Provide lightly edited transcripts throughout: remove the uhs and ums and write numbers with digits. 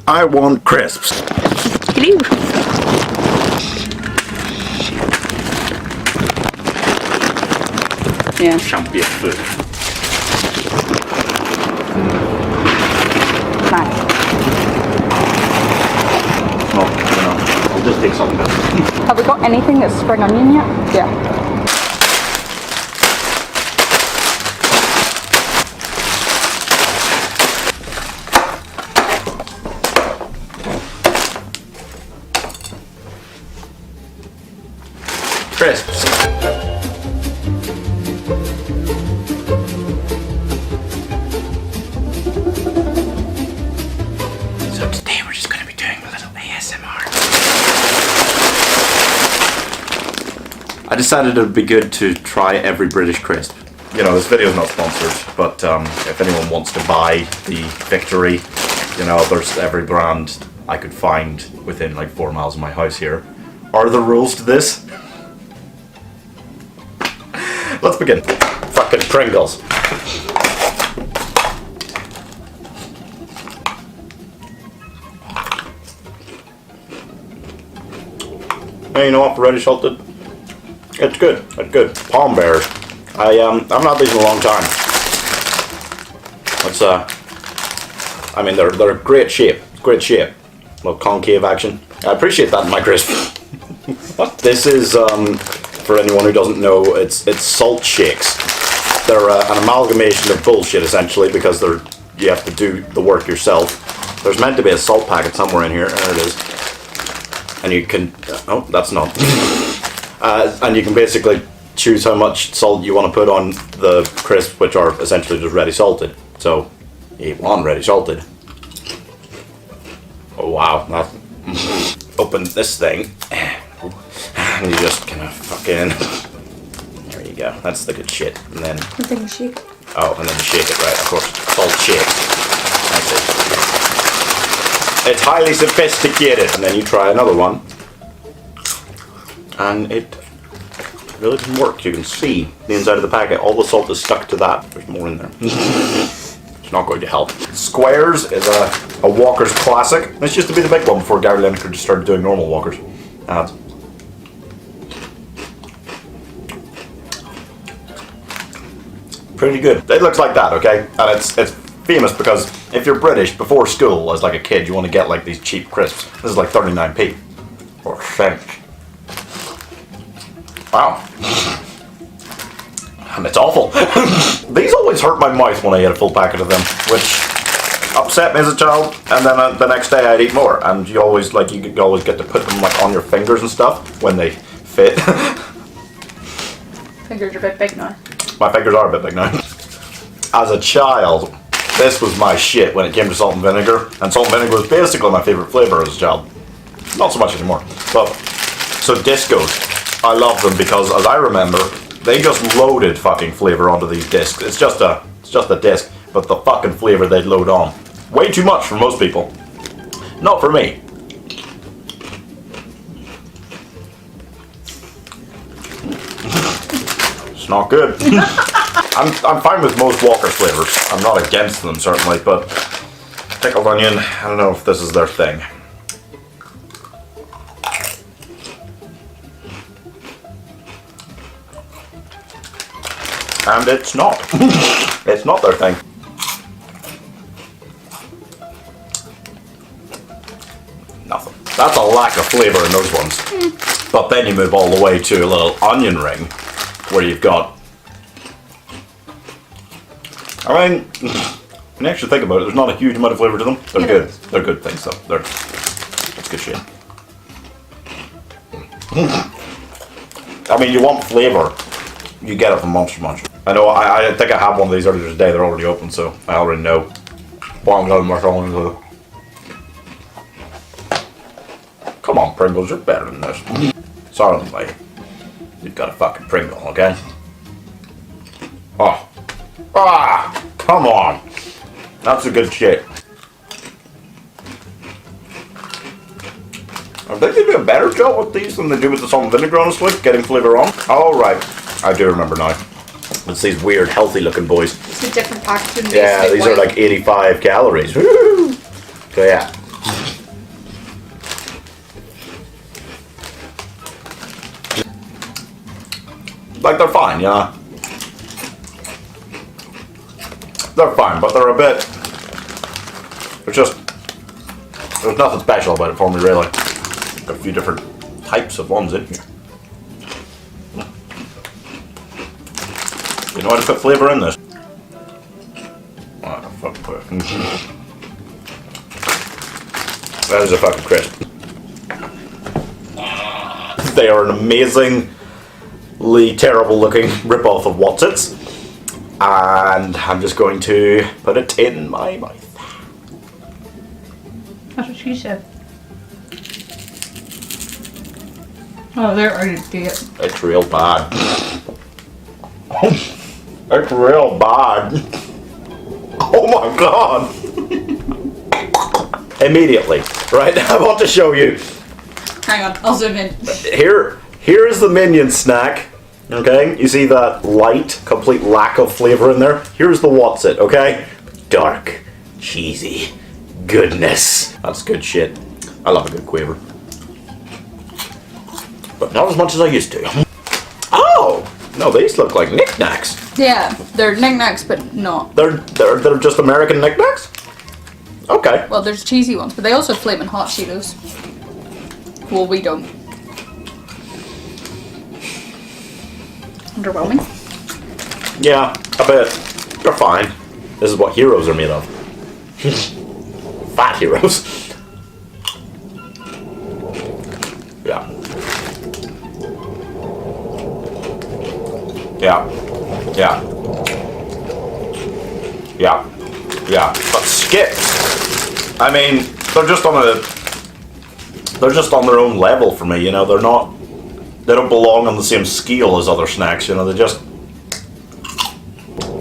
I want crisps. Hello. Yeah. Champion food. Nice. Oh, I'll just take something else. Have we got anything that's spring onion yet? Yeah. Crisps. So today we're just going to be doing a little ASMR. I decided it would be good to try every British crisp. You know, this video is not sponsored, but if anyone wants to buy the Victory, you know, there's every brand I could find within like 4 miles of my house here. Are the rules to this? Let's begin. Fucking Pringles. Hey, you know what? Ready salted. It's good. It's good. Palm bears. I've not had these in a long time. It's I mean they're great shape. Great shape. Little concave action. I appreciate that in my crisp. What? This is for anyone who doesn't know, it's salt shakes. They're an amalgamation of bullshit essentially because you have to do the work yourself. There's meant to be a salt packet somewhere in here. There it is. And you can oh, that's not. And you can basically choose how much salt you want to put on the crisps, which are essentially just ready salted. So you eat one ready salted. Oh wow, that's open this thing. And you just kind of fucking. There you go. That's the good shit. And then. And then you shake it. Oh, and then you shake it, right? Of course. Salt shake. That's it. It's highly sophisticated. And then you try another one. And it really doesn't work. You can see the inside of the packet. All the salt is stuck to that. There's more in there. It's not going to help. Squares is a Walker's classic. This used to be the big one before Gary Lineker just started doing normal Walkers ads. Pretty good. It looks like that, okay? And it's famous because if you're British, before school, as like a kid, you want to get like these cheap crisps. This is like 39p. Or cent. Wow. And it's awful. These always hurt my mouth when I eat a full packet of them, which upset me as a child. And then the next day I'd eat more. And you always get to put them like on your fingers and stuff when they fit. Fingers are a bit big now. My fingers are a bit big now. As a child, this was my shit when it came to salt and vinegar. And salt and vinegar was basically my favourite flavour as a child. Not so much anymore. But, so discos, I love them because, as I remember, they just loaded fucking flavour onto these discs. It's just a disc, but the fucking flavour they'd load on. Way too much for most people. Not for me. It's not good. I'm fine with most Walker's flavours. I'm not against them certainly, but pickled onion, I don't know if this is their thing. And it's not. It's not their thing. Nothing. That's a lack of flavour in those ones. But then you move all the way to a little onion ring, where you've got. I mean, when you actually think about it, there's not a huge amount of flavour to them. They're good. They're good things though. That's good shit. I mean, you want flavour, you get it from Monster Munch. I know, I think I had one of these earlier today. They're already open, so I already know what I'm going to do. Come on, Pringles, you're better than this. Sorry, mate. You've got a fucking Pringle, okay? Oh. Ah! Come on! That's a good shit. I think they do a better job with these than they do with the salt and vinegar, honestly, getting flavour on. Oh, right. I do remember now. It's these weird, healthy looking boys. It's a different packaging. Yeah, these are like 85 calories. Woo! So yeah. like they're fine, you know. They're fine, but they're a bit. There's nothing special about it for me, really. Got a few different types of ones in here. You know how to put flavour in this? Oh, fuck put it. That is a fucking crisp. They are an amazingly terrible looking rip-off of Wotsits. And I'm just going to put it in my mouth. That's what she said. Oh, they're already dead. It's real bad. It's real bad. Oh my god. Immediately. Right, I want to show you. Hang on, I'll zoom in. Here is the Minion snack. Okay, you see that light, complete lack of flavor in there? Here's the Wotsit, okay? Dark, cheesy goodness. That's good shit. I love a good quaver. But not as much as I used to. Oh! No, these look like knickknacks. Yeah, they're knickknacks, but not. They're just American knickknacks? Okay. Well, there's cheesy ones, but they also have Flamin' Hot Cheetos. Well, we don't. Underwhelming? Yeah, a bit. They're fine. This is what heroes are made of. Fat heroes. Yeah. Yeah. Yeah. Yeah. Yeah. But skips. I mean, they're just on their own level for me, you know, they don't belong on the same scale as other snacks, you know,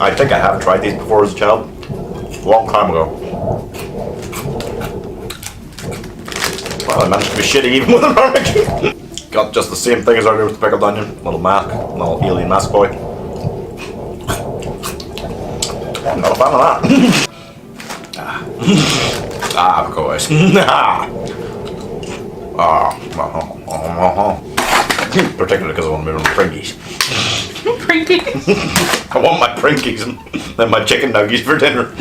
I think I have tried these before as a child. A long time ago. Well, I managed to be shitty even with a barbecue. Got just the same thing as I do with the pickled onion. Little mask, little alien mask boy. I'm not a fan of that. Of course. Particularly because I want to move on to Prinkies. Prinkies? I want my Prinkies and then my chicken nuggets for dinner.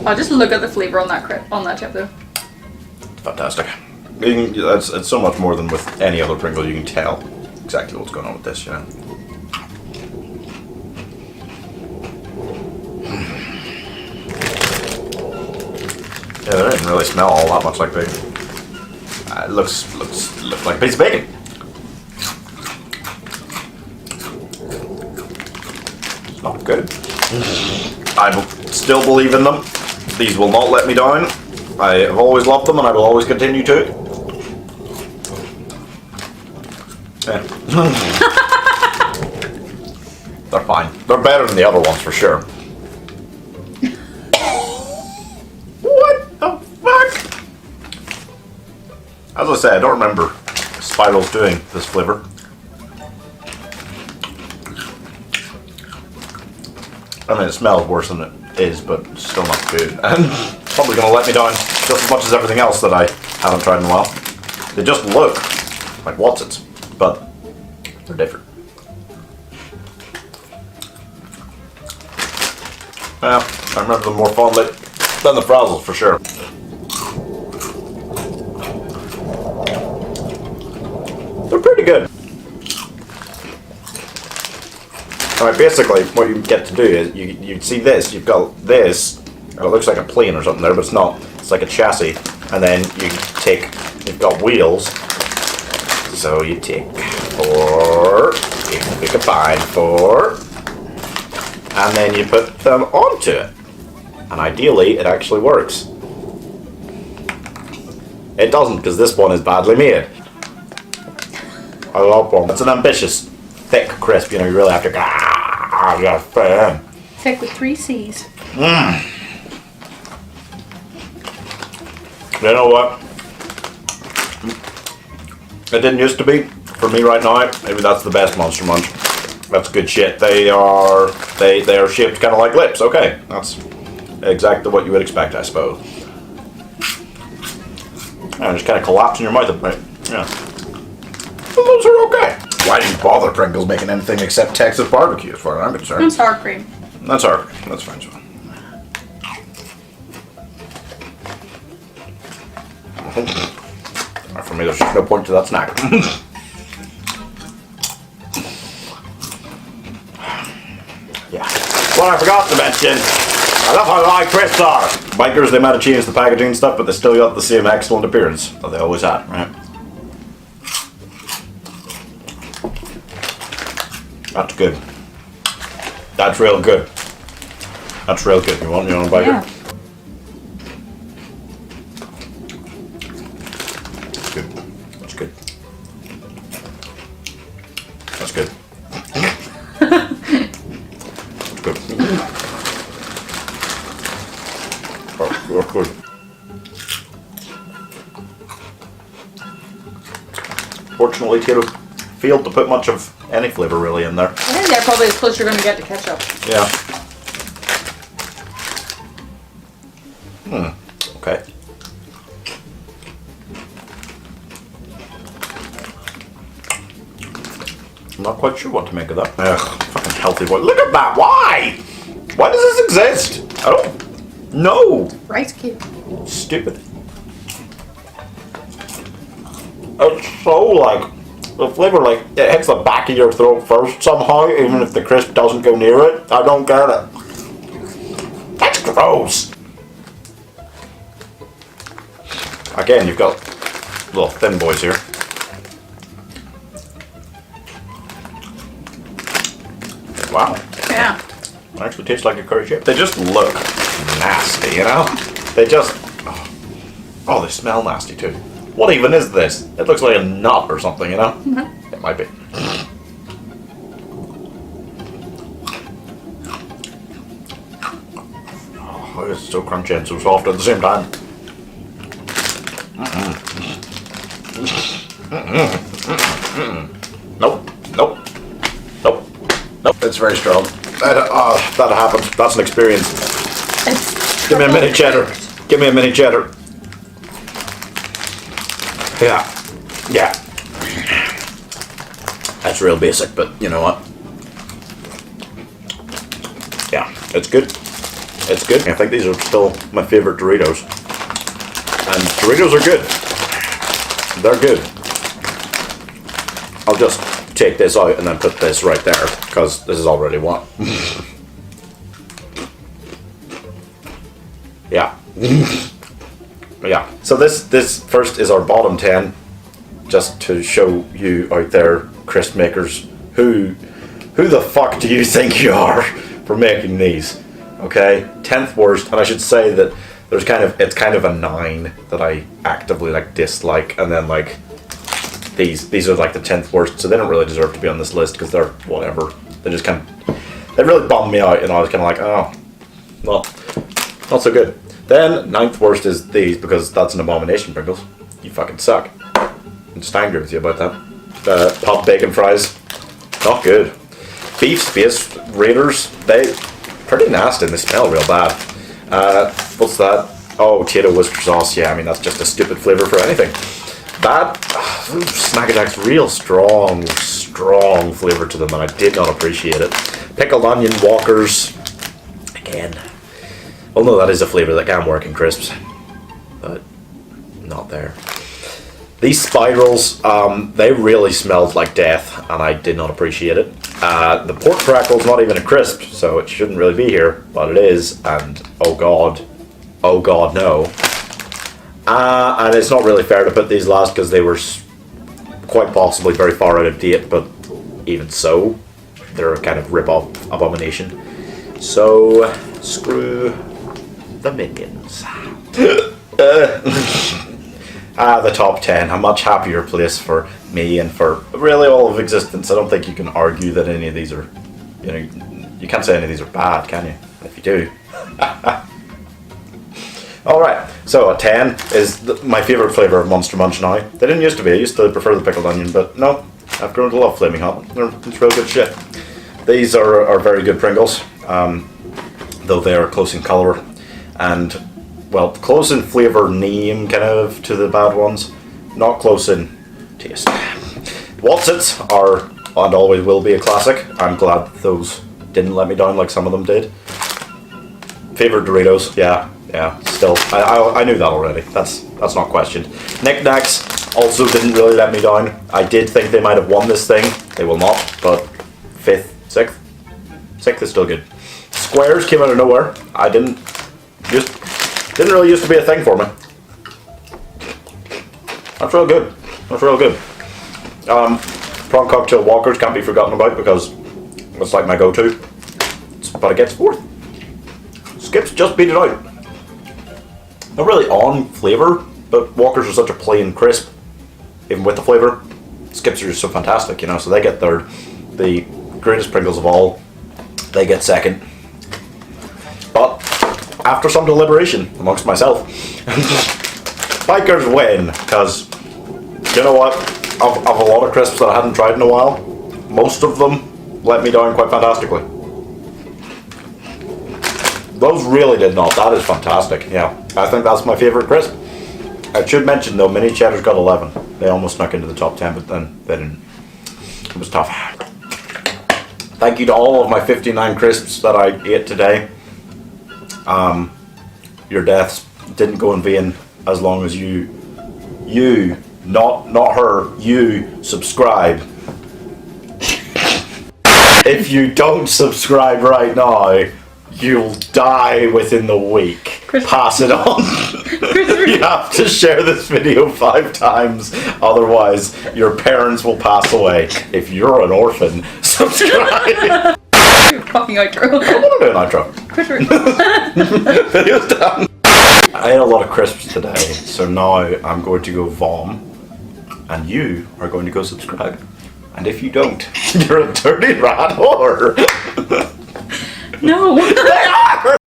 Oh, just look at the flavour on that chip though. Fantastic. It's so much more than with any other Pringle. You can tell exactly what's going on with this, you know. Yeah, they didn't really smell all that much like bacon. It looks like a piece of bacon. It's not good. I still believe in them. These will not let me down. I have always loved them and I will always continue to. Yeah. They're fine. They're better than the other ones for sure. What the fuck? As I say, I don't remember Spirals doing this flavor. I mean, it smells worse than it is, but still not good. And probably going to let me down just as much as everything else that I haven't tried in a while. They just look like Wotsits, but they're different. Yeah, I remember them more fondly than the Frazzles for sure. They're pretty good. Alright, basically what you get to do is you see this, you've got this, and it looks like a plane or something there, but it's not. It's like a chassis. And then you've got wheels. So you take 4, you combine 4, and then you put them onto it. And ideally it actually works. It doesn't, because this one is badly made. I love one. It's an ambitious, thick crisp, you know, you really have to you gotta fit it in. Thick with 3 C's. You know what? It didn't used to be. For me right now, maybe that's the best Monster Munch. That's good shit. They are shaped kind of like lips. Okay, that's exactly what you would expect, I suppose. And just kind of collapse in your mouth a bit. Yeah. Well, those are okay. Why do you bother Pringles making anything except Texas barbecue, as far as I'm concerned? It's sour cream. That's all right. That's fine. So. For me, there's just no point to that snack. Yeah. What I forgot to mention, I love how light crisps are. Bikers, they might have changed the packaging and stuff, but they still got the same excellent appearance that they always had, right? That's good. That's real good. That's real good. You want a biker? Yeah. That's good. That's good. That's good. That's good. That's good. Fortunately, Tato failed to put much of any flavour really in there. I think they're probably as close you're going to get to ketchup. Yeah. Okay. I'm not quite sure what to make of that. Ugh, fucking healthy boy. Look at that! Why? Why does this exist? I don't know. Rice cake. Stupid. It's so like the flavor like it hits the back of your throat first somehow, even if the crisp doesn't go near it. I don't get it. That's gross. Again, you've got little thin boys here. Wow. Yeah. They actually taste like a curry chip. They just look nasty, you know? They just... Oh, they smell nasty too. What even is this? It looks like a nut or something, you know? Mm-hmm. It might be. Oh, it's so crunchy and so soft at the same time. Nope. Nope. Nope. Nope. It's very strong. That happens. That's an experience. It's Give me a mini cheddar. Give me a mini cheddar. Yeah. Yeah. That's real basic, but you know what? Yeah, it's good. It's good. I think these are still my favorite Doritos. And Doritos are good. They're good. I'll just take this out and then put this right there, because this is already one. Yeah. Yeah. So this first is our bottom 10, just to show you out there, crisp makers, who the fuck do you think you are for making these? Okay, 10th worst, and I should say that it's kind of a 9 that I actively like dislike, and then like these are like the 10th worst, so they don't really deserve to be on this list because they're whatever. They just they really bummed me out, and I was kind of like, oh, well, not so good. Then 9th worst is these, because that's an abomination, Pringles. You fucking suck. I'm just angry with you about that. Pub bacon fries, not good. Beef Space Raiders, they pretty nasty and they smell real bad. What's that? Oh, Tato Worcester sauce. Yeah, I mean that's just a stupid flavor for anything. Bad. Snack Attack's real strong flavor to them, and I did not appreciate it. Pickled onion Walkers. Again. Although that is a flavour that can work in crisps, but not there. These spirals, they really smelled like death, and I did not appreciate it. The pork crackle's not even a crisp, so it shouldn't really be here, but it is, and oh god no. And it's not really fair to put these last because they were quite possibly very far out of date, but even so, they're a kind of rip-off abomination. So, screw the minions. The top 10, a much happier place for me and for really all of existence. I don't think you can argue that any of these are, you can't say any of these are bad, can you? If you do. Alright, so a 10 is my favourite flavour of Monster Munch now. They didn't used to be, I used to prefer the pickled onion, but no, I've grown to love Flaming Hot. It's real good shit. These are very good Pringles, though they are close in colour and, well, close in flavour name kind of to the bad ones, not close in taste. Wotsits are and always will be a classic. I'm glad those didn't let me down like some of them did. Favorite Doritos? Yeah. Still, I knew that already. That's not questioned. Knick Knacks also didn't really let me down. I did think they might have won this thing. They will not. But 5th, 6th, 6th is still good. Squares came out of nowhere. I didn't really used to be a thing for me. That's real good. That's real good. Prawn cocktail Walkers can't be forgotten about because it's like my go-to. But it gets 4th. Skips just beat it out. Not really on flavour, but Walkers are such a plain crisp, even with the flavour. Skips are just so fantastic, you know. So they get 3rd. The greatest Pringles of all, they get 2nd. But after some deliberation amongst myself, Bikers win because you know what? Of a lot of crisps that I hadn't tried in a while, most of them let me down quite fantastically. Those really did not. That is fantastic. Yeah, I think that's my favourite crisp. I should mention though, Mini Cheddar's got 11. They almost snuck into the top 10, but then they didn't. It was tough. Thank you to all of my 59 crisps that I ate today. Your deaths didn't go in vain as long as you, not her, you subscribe. If you don't subscribe right now, you'll die within the week. Pass it on. You have to share this video 5 times, otherwise your parents will pass away. If you're an orphan, subscribe. Fucking outro. I want to do an outro. Video's done. I ate a lot of crisps today, so now I'm going to go vom, and you are going to go subscribe. And if you don't, you're a dirty rat whore. No. They are!